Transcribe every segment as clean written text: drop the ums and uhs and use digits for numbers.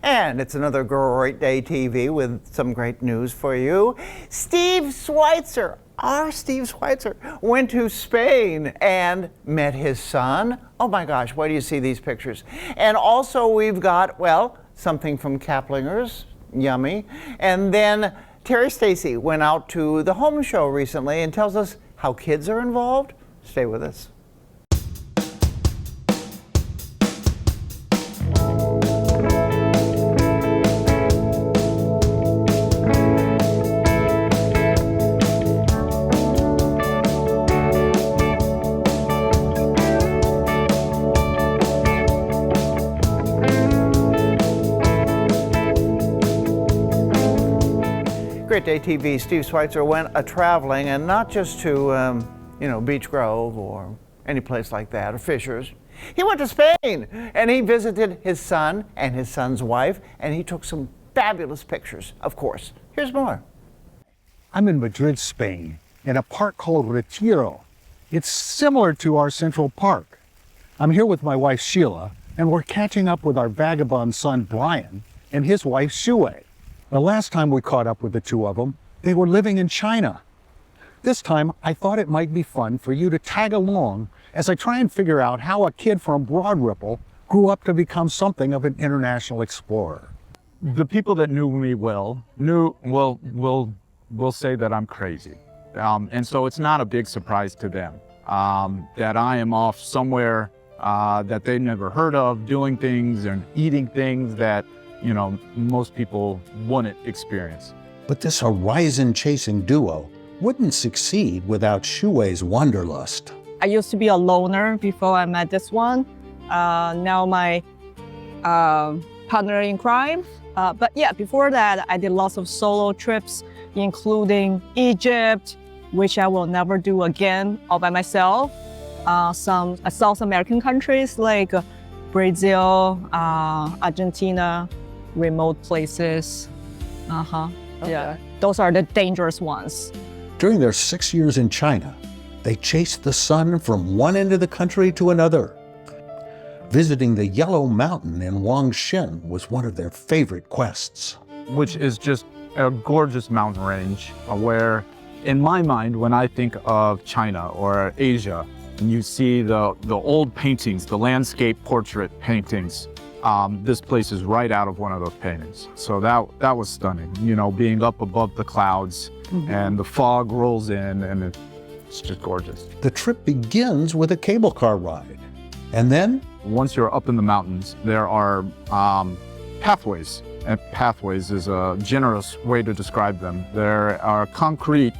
And it's another Great Day TV with some great news for you. Steve Schweitzer, our Steve Schweitzer, went to Spain and met his son. Oh my gosh, why do you see these pictures? And also we've got, well, something from Kaplinger's, yummy. And then Terry Stacy went out to the home show recently and tells us how kids are involved. Stay with us. Great Day TV, Steve Schweitzer went a-traveling, and not just to, Beach Grove or any place like that, or Fishers. He went to Spain, and he visited his son and his son's wife, and he took some fabulous pictures, of course. Here's more. I'm in Madrid, Spain, in a park called Retiro. It's similar to our Central Park. I'm here with my wife, Sheila, and we're catching up with our vagabond son, Brian, and his wife, Shuei. The last time we caught up with the two of them, they were living in China. This time, I thought it might be fun for you to tag along as I try and figure out how a kid from Broad Ripple grew up to become something of an international explorer. The people that knew me well will say that I'm crazy. And so it's not a big surprise to them that I am off somewhere that they never heard of, doing things and eating things that most people wouldn't experience. But this horizon-chasing duo wouldn't succeed without Shuei's wanderlust. I used to be a loner before I met this one. Now my partner in crime. But yeah, before that, I did lots of solo trips, including Egypt, which I will never do again all by myself. Some South American countries like Brazil, Argentina, remote places. Okay. Yeah, those are the dangerous ones. During their 6 years in China, they chased the sun from one end of the country to another. Visiting the Yellow Mountain in Huangshen was one of their favorite quests. Which is just a gorgeous mountain range where, in my mind, when I think of China or Asia, and you see the old paintings, the landscape portrait paintings, this place is right out of one of those paintings. So that was stunning, being up above the clouds and the fog rolls in and it's just gorgeous. The trip begins with a cable car ride. And then, once you're up in the mountains, there are pathways. And pathways is a generous way to describe them. There are concrete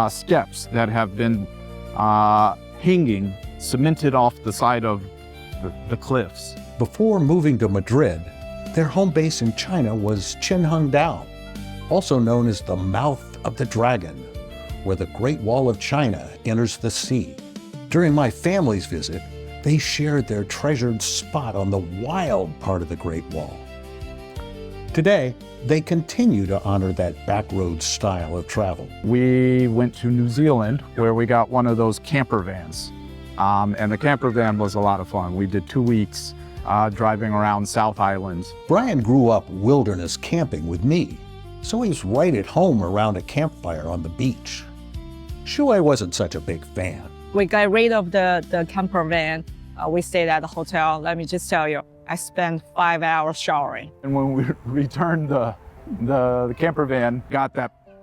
steps that have been hanging, cemented off the side of the cliffs. Before moving to Madrid, their home base in China was Qinghangdao, also known as the Mouth of the Dragon, where the Great Wall of China enters the sea. During my family's visit, they shared their treasured spot on the wild part of the Great Wall. Today, they continue to honor that backroad style of travel. We went to New Zealand where we got one of those camper vans. And the camper van was a lot of fun. We did 2 weeks driving around South Island. Brian grew up wilderness camping with me, so he's right at home around a campfire on the beach. Shuei wasn't such a big fan. We got rid of the camper van. We stayed at the hotel. Let me just tell you, I spent 5 hours showering. And when we returned the camper van, got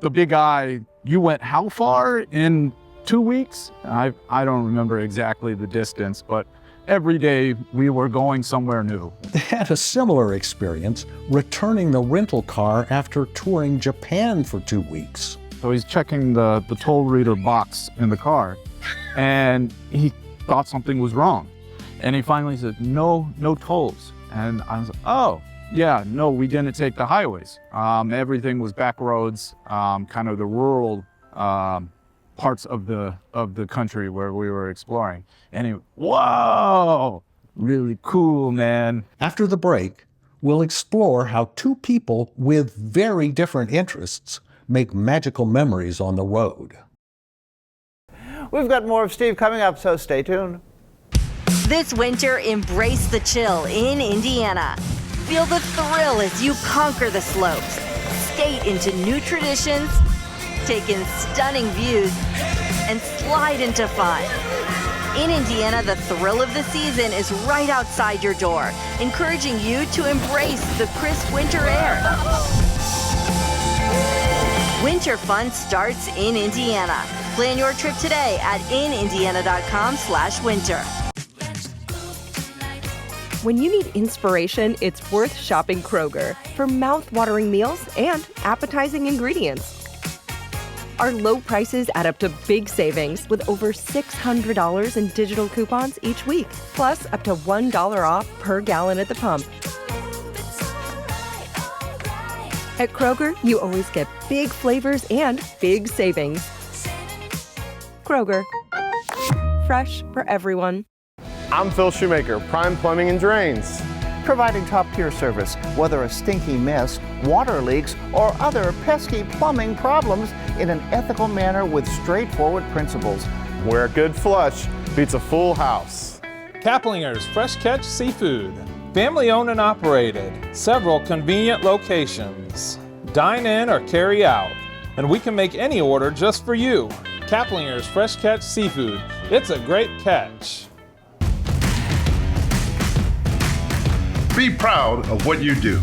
the big eye, you went how far in 2 weeks? I don't remember exactly the distance, but every day we were going somewhere new. They had a similar experience returning the rental car after touring Japan for 2 weeks. So he's checking the toll reader box in the car, and he thought something was wrong. And he finally said, no tolls. And I was like, oh, yeah, no, we didn't take the highways. Everything was back roads, kind of the rural parts of the country where we were exploring. And he, whoa, really cool, man. After the break, we'll explore how two people with very different interests make magical memories on the road. We've got more of Steve coming up, so stay tuned. This winter, embrace the chill in Indiana. Feel the thrill as you conquer the slopes, skate into new traditions, take in stunning views, and slide into fun. In Indiana, the thrill of the season is right outside your door, encouraging you to embrace the crisp winter air. Winter fun starts in Indiana. Plan your trip today at inindiana.com/winter. When you need inspiration, it's worth shopping Kroger for mouth-watering meals and appetizing ingredients. Our low prices add up to big savings with over $600 in digital coupons each week, plus up to $1 off per gallon at the pump. At Kroger, you always get big flavors and big savings. Kroger, fresh for everyone. I'm Phil Shoemaker, Prime Plumbing and Drains. Providing top-tier service, whether a stinky mess, water leaks, or other pesky plumbing problems in an ethical manner with straightforward principles. Where a good flush beats a full house. Kaplinger's Fresh Catch Seafood. Family owned and operated. Several convenient locations. Dine in or carry out. And we can make any order just for you. Kaplinger's Fresh Catch Seafood. It's a great catch. Be proud of what you do.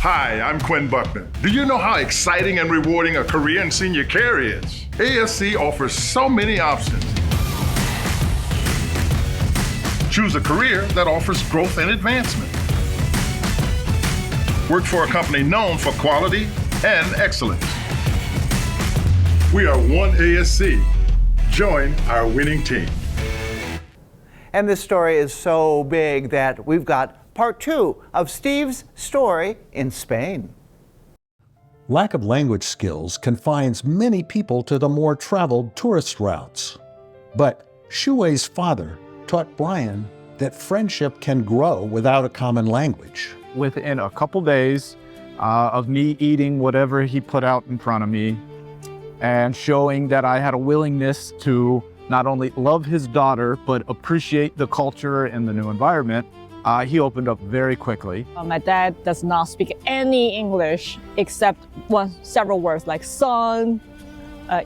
Hi, I'm Quinn Buckner. Do you know how exciting and rewarding a career in senior care is? ASC offers so many options. Choose a career that offers growth and advancement. Work for a company known for quality and excellence. We are one ASC. Join our winning team. And this story is so big that we've got part 2 of Steve's story in Spain. Lack of language skills confines many people to the more traveled tourist routes. But Shui's father taught Brian that friendship can grow without a common language. Within a couple days of me eating whatever he put out in front of me and showing that I had a willingness to not only love his daughter, but appreciate the culture and the new environment, he opened up very quickly. My dad does not speak any English except several words like son,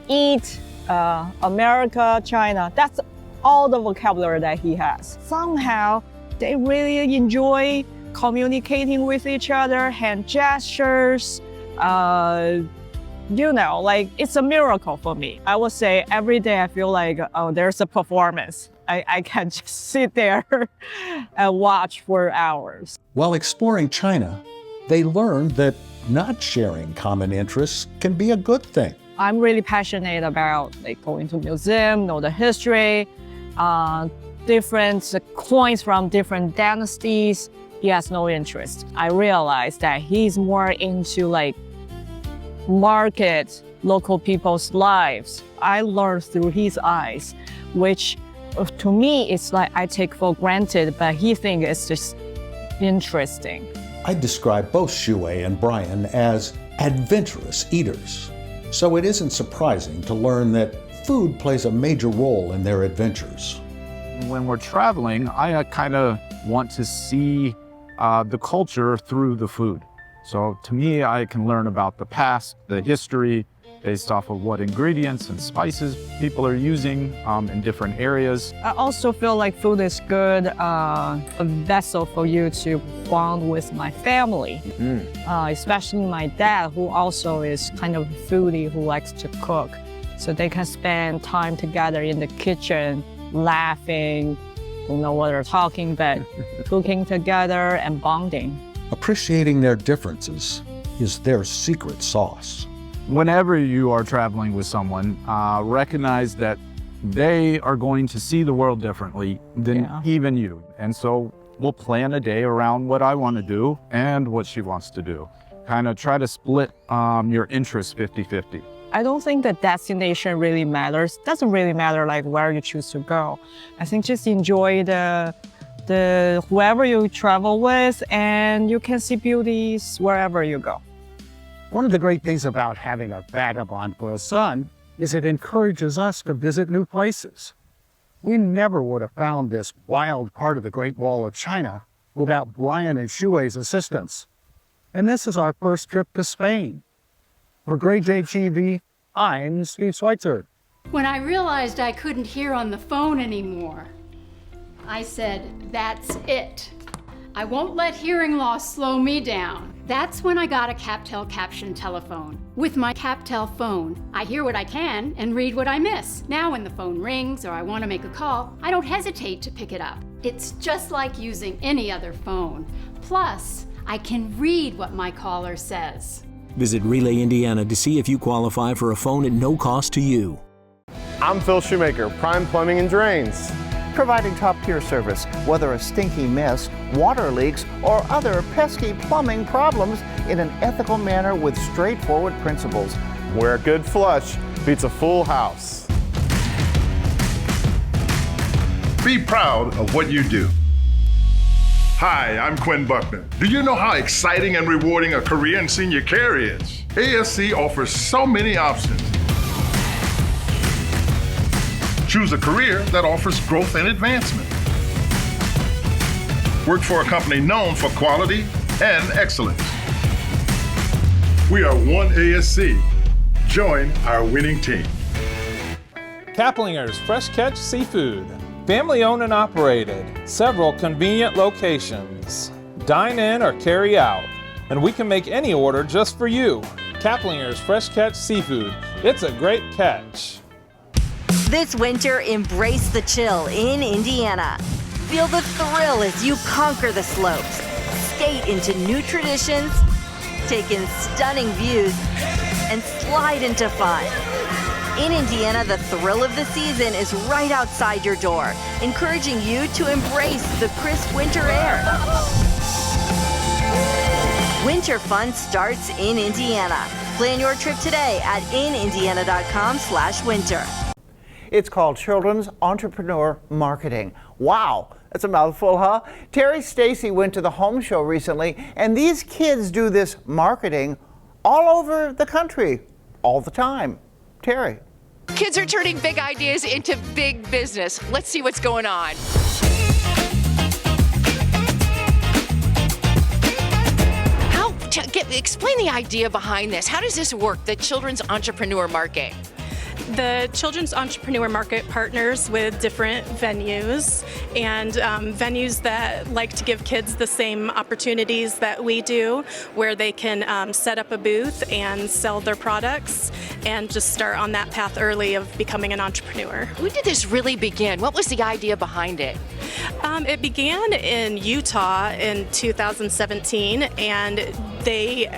eat, America, China. That's all the vocabulary that he has. Somehow, they really enjoy communicating with each other, hand gestures, it's a miracle for me. I would say every day I feel like, there's a performance. I can just sit there and watch for hours. While exploring China, they learned that not sharing common interests can be a good thing. I'm really passionate about going to museum, know the history, different coins from different dynasties. He has no interest. I realized that he's more into market local people's lives. I learned through his eyes, which to me it's like I take for granted, but he thinks it's just interesting. I describe both Shui and Brian as adventurous eaters. So it isn't surprising to learn that food plays a major role in their adventures. When we're traveling, I kind of want to see the culture through the food. So to me, I can learn about the past, the history, based off of what ingredients and spices people are using in different areas. I also feel like food is good, a vessel for you to bond with my family, especially my dad, who also is kind of a foodie who likes to cook. So they can spend time together in the kitchen, laughing, don't know what they're talking, but cooking together and bonding. Appreciating their differences is their secret sauce. Whenever you are traveling with someone, recognize that they are going to see the world differently than even you. And so we'll plan a day around what I want to do and what she wants to do. Kind of try to split your interests 50-50. I don't think the destination really matters. Doesn't really matter where you choose to go. I think just enjoy the whoever you travel with, and you can see beauties wherever you go. One of the great things about having a vagabond for a son is it encourages us to visit new places. We never would have found this wild part of the Great Wall of China without Brian and Shuei's assistance. And this is our first trip to Spain. For Great Day TV, I'm Steve Schweitzer. When I realized I couldn't hear on the phone anymore, I said, that's it. I won't let hearing loss slow me down. That's when I got a CapTel caption telephone. With my CapTel phone, I hear what I can and read what I miss. Now when the phone rings or I want to make a call, I don't hesitate to pick it up. It's just like using any other phone. Plus, I can read what my caller says. Visit Relay Indiana to see if you qualify for a phone at no cost to you. I'm Phil Shoemaker, Prime Plumbing and Drains. Providing top-tier service, whether a stinky mess, water leaks, or other pesky plumbing problems in an ethical manner with straightforward principles. Where a good flush beats a full house. Be proud of what you do. Hi, I'm Quinn Buckner. Do you know how exciting and rewarding a career in senior care is? ASC offers so many options. Choose a career that offers growth and advancement. Work for a company known for quality and excellence. We are one ASC. Join our winning team. Kaplinger's Fresh Catch Seafood. Family owned and operated. Several convenient locations. Dine in or carry out. And we can make any order just for you. Kaplinger's Fresh Catch Seafood. It's a great catch. This winter, embrace the chill in Indiana. Feel the thrill as you conquer the slopes, skate into new traditions, take in stunning views, and slide into fun. In Indiana, the thrill of the season is right outside your door, encouraging you to embrace the crisp winter air. Winter fun starts in Indiana. Plan your trip today at inindiana.com/winter. It's called Children's Entrepreneur Marketing. Wow, that's a mouthful, huh? Terry Stacy went to the Home Show recently, and these kids do this marketing all over the country, all the time. Terry. Kids are turning big ideas into big business. Let's see what's going on. Explain the idea behind this. How does this work, the Children's Entrepreneur Market? The Children's Entrepreneur Market partners with different venues and venues that like to give kids the same opportunities that we do, where they can set up a booth and sell their products and just start on that path early of becoming an entrepreneur. When did this really begin? What was the idea behind it? It began in Utah in 2017, and they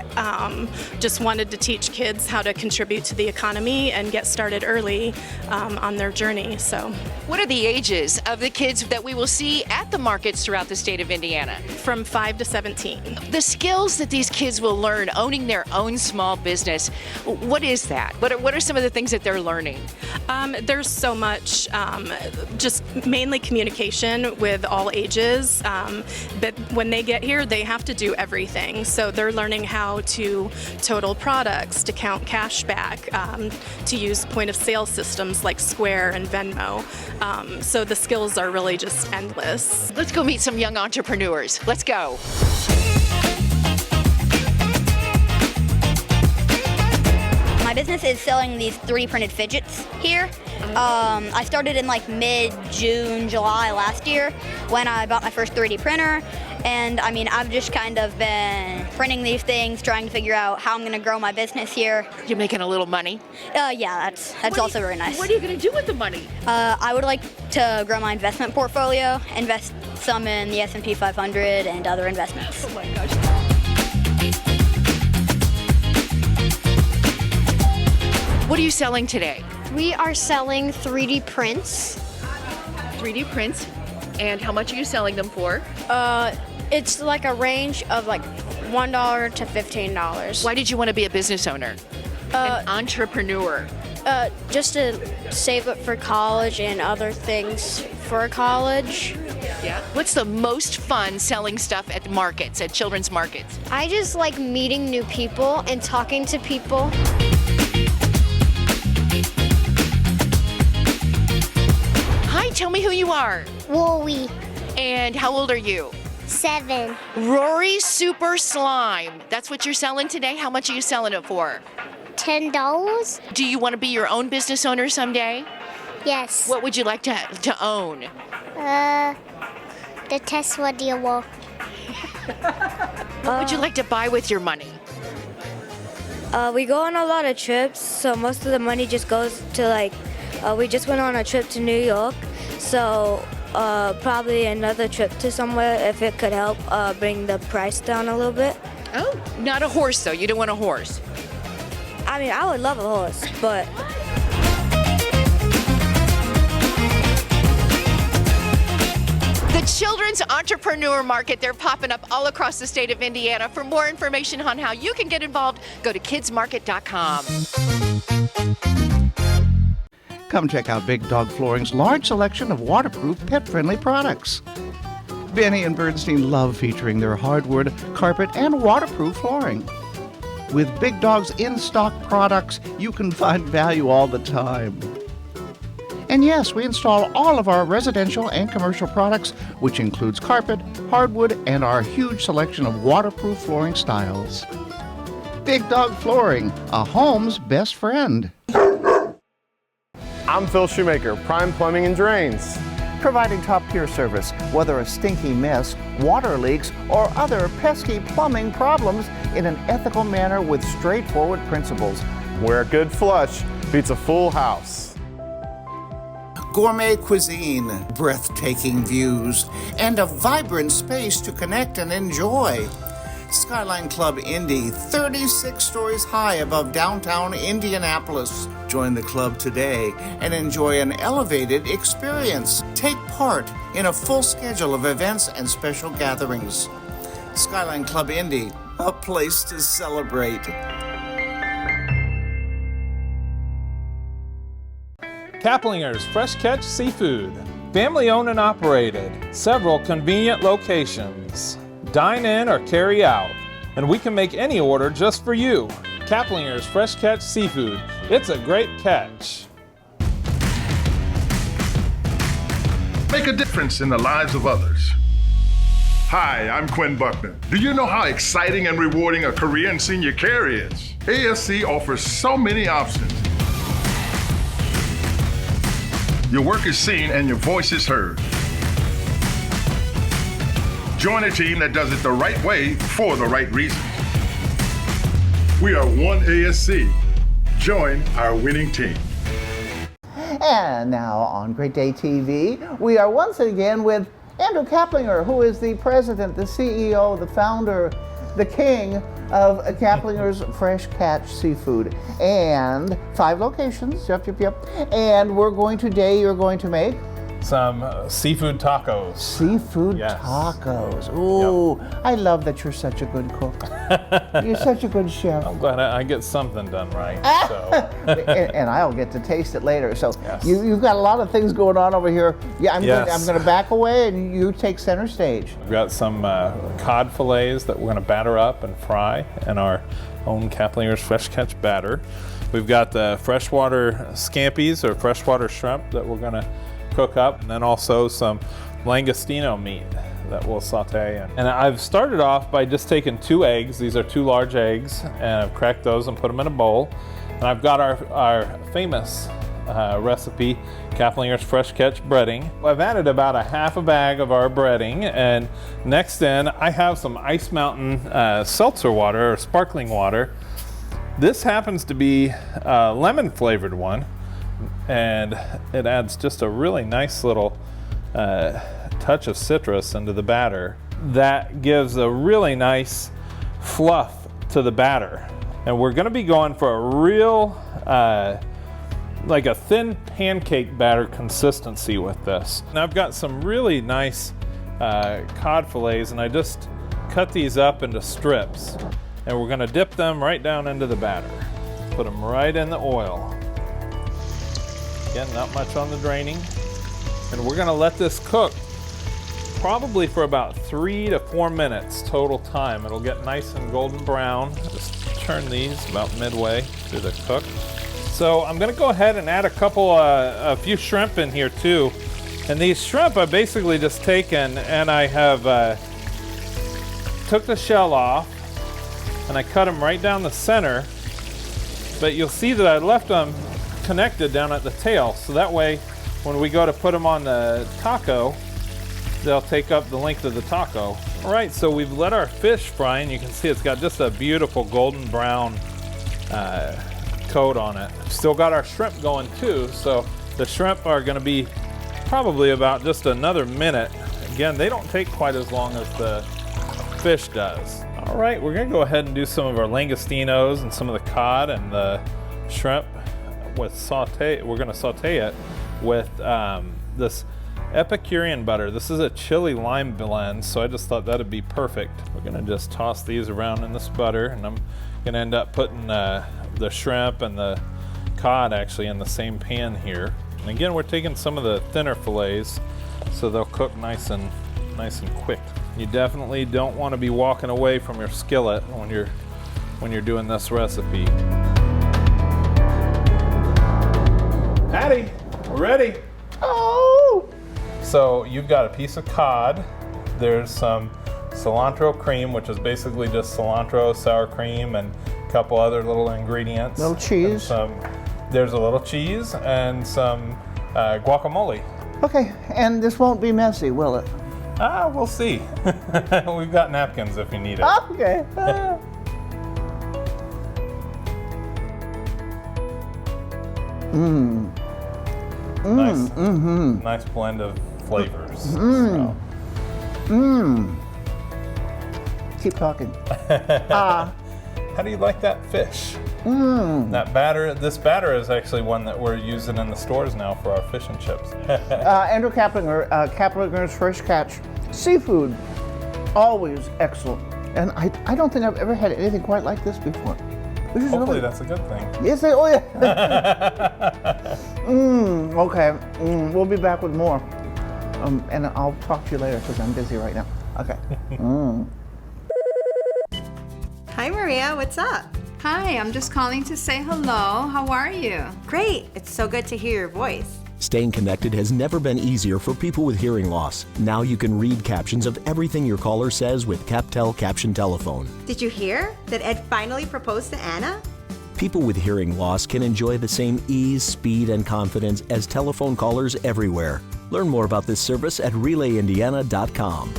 just wanted to teach kids how to contribute to the economy and get started early on their journey. So, what are the ages of the kids that we will see at the markets throughout the state of Indiana? From 5 to 17. The skills that these kids will learn owning their own small business, what is that? What are some of the things that they're learning? There's so much, just mainly communication with all ages. But when they get here, they have to do everything. So they're learning how to total products, to count cash back, to use point of sale systems like Square and Venmo. So the skills are really just endless. Let's go meet some young entrepreneurs. Let's go. My business is selling these 3D printed fidgets here. I started in like mid-June, July last year when I bought my first 3D printer. And I mean, I've just kind of been printing these things, trying to figure out how I'm going to grow my business here. You're making a little money? Yeah, that's also very nice. What are you going to do with the money? I would like to grow my investment portfolio, invest some in the S&P 500 and other investments. Oh my gosh. What are you selling today? We are selling 3D prints. 3D prints? And how much are you selling them for? It's like a range of like $1 to $15. Why did you want to be a business owner? An entrepreneur? Just to save up for college and other things for college. Yeah. What's the most fun selling stuff at markets, at children's markets? I just like meeting new people and talking to people. Hi, tell me who you are. Wooly. And how old are you? 7. Rory Super Slime. That's what you're selling today? How much are you selling it for? $10? Do you want to be your own business owner someday? Yes. What would you like to own? The Tesla dealer. What would you like to buy with your money? We go on a lot of trips, so most of the money just goes to we just went on a trip to New York, so probably another trip to somewhere if it could help bring the price down a little bit. Oh, not a horse though. You don't want a horse. I mean, I would love a horse, but... The Children's Entrepreneur Market, they're popping up all across the state of Indiana. For more information on how you can get involved, go to kidsmarket.com. Come check out Big Dog Flooring's large selection of waterproof, pet-friendly products. Benny and Bernstein love featuring their hardwood, carpet, and waterproof flooring. With Big Dog's in-stock products, you can find value all the time. And yes, we install all of our residential and commercial products, which includes carpet, hardwood, and our huge selection of waterproof flooring styles. Big Dog Flooring, a home's best friend. I'm Phil Shoemaker, Prime Plumbing and Drains. Providing top-tier service, whether a stinky mess, water leaks, or other pesky plumbing problems in an ethical manner with straightforward principles. Where a good flush beats a full house. Gourmet cuisine, breathtaking views, and a vibrant space to connect and enjoy. Skyline Club Indy, 36 stories high above downtown Indianapolis. Join the club today and enjoy an elevated experience. Take part in a full schedule of events and special gatherings. Skyline Club Indy, a place to celebrate. Kaplinger's Fresh Catch Seafood. Family owned and operated. Several convenient locations. Dine in or carry out. And we can make any order just for you. Kaplinger's Fresh Catch Seafood. It's a great catch. Make a difference in the lives of others. Hi, I'm Quinn Buckner. Do you know how exciting and rewarding a career in senior care is? ASC offers so many options. Your work is seen and your voice is heard. Join a team that does it the right way for the right reasons. We are one ASC. Join our winning team. And now on Great Day TV, we are once again with Andrew Kaplinger, who is the president, the CEO, the founder, the king of Kaplinger's Fresh Catch Seafood. And 5 locations, yep. And you're going to make Some seafood tacos. Seafood tacos. Ooh, yep. I love that you're such a good cook. You're such a good chef. I'm glad I get something done right. So. and I'll get to taste it later. So you've got a lot of things going on over here. Yeah, I'm going to back away and you take center stage. We've got some cod fillets that we're going to batter up and fry in our own Kaplinger's Fresh Catch batter. We've got the freshwater scampies or freshwater shrimp that we're going to cook up, and then also some langostino meat that we'll saute in. And I've started off by just taking 2 eggs. These are 2 large eggs, and I've cracked those and put them in a bowl. And I've got our famous recipe, Kaplinger's Fresh Catch breading. I've added about a half a bag of our breading, and next in I have some Ice Mountain seltzer water or sparkling water. This happens to be a lemon flavored one, and it adds just a really nice little touch of citrus into the batter that gives a really nice fluff to the batter. And we're going to be going for a real like a thin pancake batter consistency with this. And I've got some really nice cod fillets, and I just cut these up into strips, and we're going to dip them right down into the batter. Put them right in the oil. Again, not much on the draining. And we're gonna let this cook probably for about 3 to 4 minutes total time. It'll get nice and golden brown. Just turn these about midway through the cook. So I'm gonna go ahead and add a few shrimp in here too. And these shrimp I've basically just taken and I have took the shell off and I cut them right down the center, but you'll see that I left them connected down at the tail, so that way when we go to put them on the taco, they'll take up the length of the taco. All right, so we've let our fish fry, and you can see it's got just a beautiful golden brown coat on it. Still got our shrimp going too, so the shrimp are gonna be probably about just another minute. Again, they don't take quite as long as the fish does. All right, we're gonna go ahead and do some of our langostinos and some of the cod and the shrimp with saute. We're gonna saute it with this Epicurean butter. This is a chili lime blend, so I just thought that'd be perfect. We're gonna just toss these around in this butter, and I'm gonna end up putting the shrimp and the cod actually in the same pan here. And again, we're taking some of the thinner fillets, so they'll cook nice and quick. You definitely don't want to be walking away from your skillet when you're doing this recipe. Patty, we're ready. Oh! So you've got a piece of cod. There's some cilantro cream, which is basically just cilantro, sour cream, and a couple other little ingredients. Little cheese. There's a little cheese and some guacamole. Okay, and this won't be messy, will it? We'll see. We've got napkins if you need it. Okay. Nice blend of flavors. Keep talking. How do you like that fish? That batter. This batter is actually one that we're using in the stores now for our fish and chips. Andrew Kaplinger, Kaplinger's Fresh Catch Seafood, always excellent. And I don't think I've ever had anything quite like this before. Hopefully that's a good thing. Yes, oh yeah. Okay, we'll be back with more. And I'll talk to you later because I'm busy right now. Okay. Hi, Maria. What's up? Hi, I'm just calling to say hello. How are you? Great. It's so good to hear your voice. Staying connected has never been easier for people with hearing loss. Now you can read captions of everything your caller says with CapTel Caption Telephone. Did you hear that Ed finally proposed to Anna? People with hearing loss can enjoy the same ease, speed, and confidence as telephone callers everywhere. Learn more about this service at RelayIndiana.com.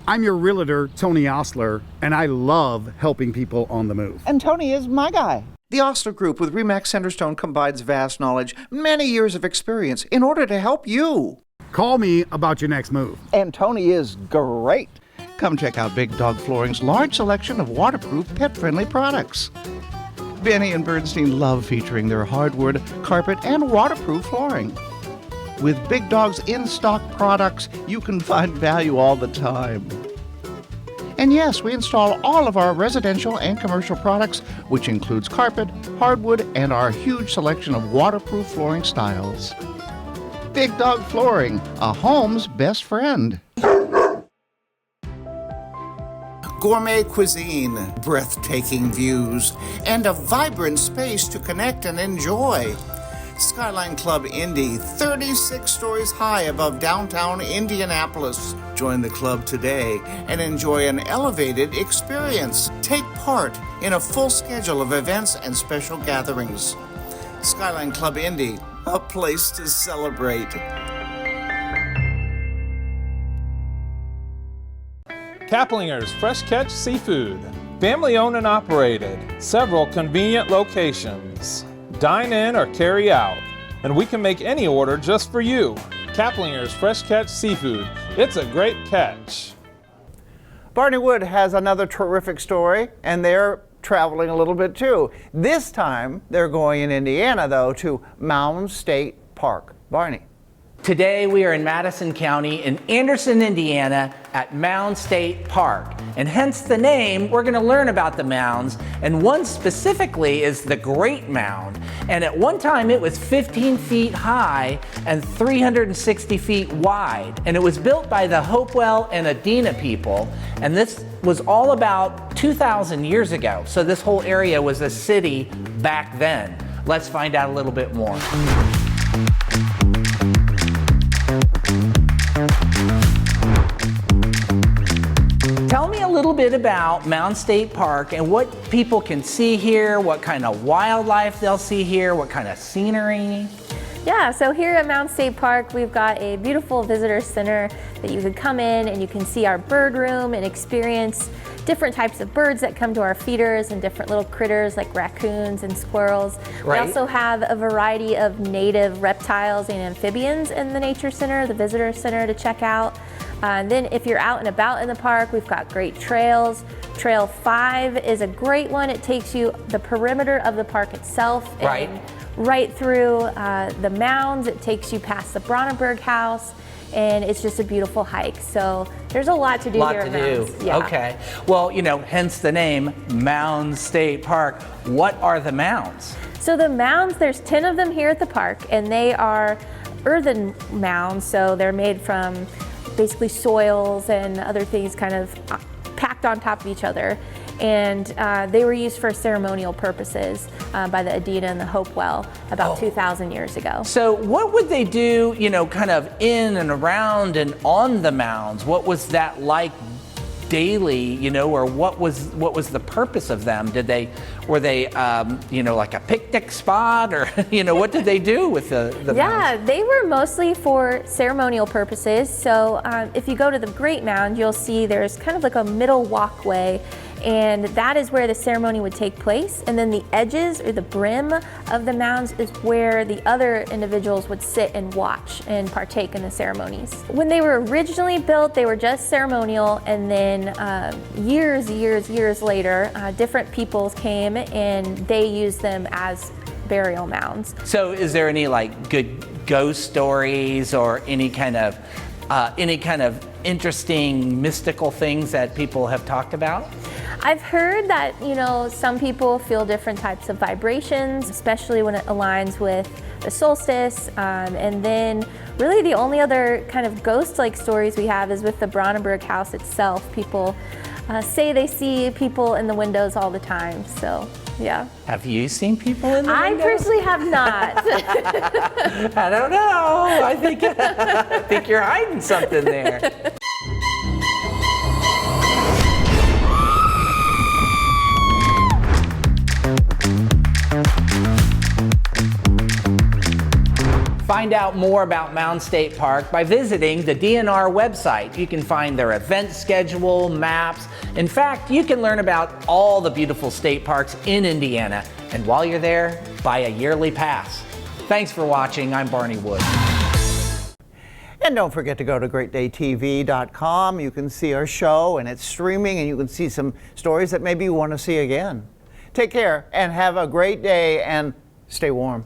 I'm your realtor, Tony Osler, and I love helping people on the move. And Tony is my guy. The Osler Group with RE/MAX Centerstone combines vast knowledge, many years of experience in order to help you. Call me about your next move. And Tony is great. Come check out Big Dog Flooring's large selection of waterproof, pet-friendly products. Benny and Bernstein love featuring their hardwood, carpet, and waterproof flooring. With Big Dog's in-stock products, you can find value all the time. And yes, we install all of our residential and commercial products, which includes carpet, hardwood, and our huge selection of waterproof flooring styles. Big Dog Flooring, a home's best friend. Gourmet cuisine, breathtaking views, and a vibrant space to connect and enjoy. Skyline Club Indy, 36 stories high above downtown Indianapolis. Join the club today and enjoy an elevated experience. Take part in a full schedule of events and special gatherings. Skyline Club Indy, a place to celebrate. Kaplinger's Fresh Catch Seafood. Family owned and operated. Several convenient locations. Dine in or carry out. And we can make any order just for you. Kaplinger's Fresh Catch Seafood. It's a great catch. Barney Wood has another terrific story, and they're traveling a little bit too. This time, they're going in Indiana, though, to Mound State Park. Barney. Today we are in Madison County in Anderson, Indiana at Mound State Park. And hence the name, we're going to learn about the mounds. And one specifically is the Great Mound. And at one time it was 15 feet high and 360 feet wide. And it was built by the Hopewell and Adena people. And this was all about 2,000 years ago. So this whole area was a city back then. Let's find out a little bit more. Tell me a little bit about Mound State Park and what people can see here, what kind of wildlife they'll see here, what kind of scenery. Yeah, so here at Mound State Park, we've got a beautiful visitor center that you could come in and you can see our bird room and experience different types of birds that come to our feeders and different little critters like raccoons and squirrels. Right. We also have a variety of native reptiles and amphibians in the Nature Center, the visitor center, to check out. And then if you're out and about in the park, we've got great trails. Trail 5 is a great one. It takes you the perimeter of the park itself. Right. And right through the mounds. It takes you past the Bronnenberg House, and it's just a beautiful hike. So there's a lot to do here at Mounds. Yeah. Okay. Well, you know, hence the name Mound State Park. What are the mounds? So the mounds, there's 10 of them here at the park, and they are earthen mounds. So they're made from basically soils and other things kind of packed on top of each other. And they were used for ceremonial purposes by the Adena and the Hopewell about 2,000 years ago. So what would they do, you know, kind of in and around and on the mounds? What was that like daily, you know, or what was the purpose of them? Were they, you know, like a picnic spot, or, you know, what did they do with the mounds? Yeah, they were mostly for ceremonial purposes. So if you go to the Great Mound, you'll see there's kind of like a middle walkway, and that is where the ceremony would take place. And then the edges or the brim of the mounds is where the other individuals would sit and watch and partake in the ceremonies. When they were originally built, they were just ceremonial, and then years later, different peoples came and they used them as burial mounds. So is there any like good ghost stories or any kind of interesting mystical things that people have talked about? I've heard that, you know, some people feel different types of vibrations, especially when it aligns with the solstice. And then really the only other kind of ghost-like stories we have is with the Bronnenberg House itself. People say they see people in the windows all the time, so yeah. Have you seen people in the windows? I personally have not. I don't know. I think you're hiding something there. Find out more about Mound State Park by visiting the DNR website. You can find their event schedule, maps. In fact, you can learn about all the beautiful state parks in Indiana. And while you're there, buy a yearly pass. Thanks for watching. I'm Barney Wood. And don't forget to go to greatdaytv.com. You can see our show, and it's streaming, and you can see some stories that maybe you want to see again. Take care and have a great day, and stay warm.